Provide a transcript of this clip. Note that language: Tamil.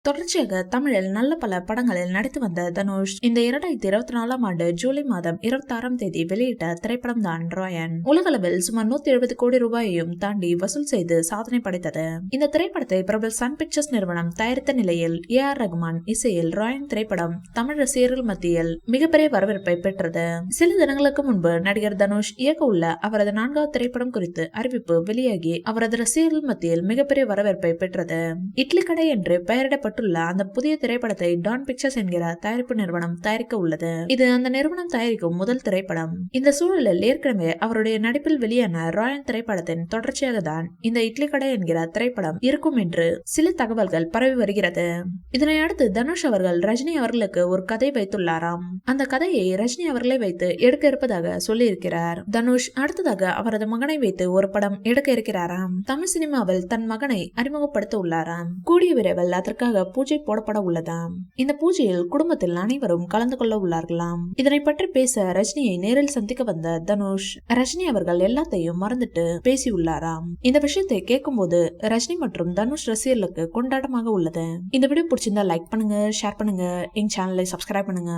தொடர்ச்சியாக தமிழில் நல்ல பல படங்களில் நடித்து வந்த தனுஷ் இந்த 2024ஆம் ஆண்டு ஜூலை மாதம் 26ஆம் தேதி வெளியிட்ட திரைப்படம் தான் ராயன். உலகளவில் சுமார் 170 கோடி ரூபாயையும் தாண்டி வசூல் செய்து சாதனை படைத்தது. இந்த திரைப்படத்தை பிரபல சன் பிக்சர்ஸ் நிறுவனம் தயாரித்த நிலையில் AR ரகுமான் இசையில் ராயன் திரைப்படம் தமிழ் ரசிகர்கள் மத்தியில் மிகப்பெரிய வரவேற்பை பெற்றது. சில தினங்களுக்கு முன்பு நடிகர் தனுஷ் இயக்க உள்ள அவரது 4வது திரைப்படம் குறித்து அறிவிப்பு வெளியாகி அவரது ரசிகர்கள் மத்தியில் மிகப்பெரிய வரவேற்பை பெற்றது. இட்லி கடை என்று பெயரிடப்பட்ட அந்த புதிய திரைப்படத்தை டான் பிக்சர்ஸ் என்கிற தயாரிப்பு நிறுவனம் தயாரிக்க உள்ளது. இது அந்த நிறுவனம் தயாரிக்கும் முதல் திரைப்படம். இந்த சூழலில் ஏற்கனவே அவருடைய நடிப்பில் வெளியான ராயன் திரைப்படத்தின் தொடர்ச்சியாக தான் இந்த இட்லி கடை என்கிற திரைப்படம் இருக்கும் என்று சில தகவல்கள் பரவி வருகிறது. இதனை அடுத்து தனுஷ் அவர்கள் ரஜினி அவர்களுக்கு ஒரு கதை வைத்துள்ளாராம். அந்த கதையை ரஜினி அவர்களை வைத்து எடுக்க இருப்பதாக சொல்லி இருக்கிறார். தனுஷ் அடுத்ததாக அவரது மகனை வைத்து ஒரு படம் எடுக்க இருக்கிறாராம். தமிழ் சினிமாவில் தன் மகனை அறிமுகப்படுத்த உள்ளாராம். கூடிய விரைவில் அதற்காக பூஜை போடப்பட உள்ளதாம். இந்த பூஜையில் குடும்பத்தில் அனைவரும் கலந்து கொள்ள உள்ளார்களாம். இதனை பற்றி பேச ரஜினியை நேரில் சந்திக்க வந்த தனுஷ் ரஜினி அவர்கள் எல்லாத்தையும் மறந்துட்டு பேசியுள்ளாராம். இந்த விஷயத்தை கேட்கும் போது ரஜினி மற்றும் தனுஷ் ரசிகர்களுக்கு கொண்டாட்டமாக உள்ளது. இந்த வீடியோ பிடிச்சிருந்தா லைக் பண்ணுங்க, ஷேர் பண்ணுங்க, எங்க சேனலை சப்ஸ்கிரைப் பண்ணுங்க.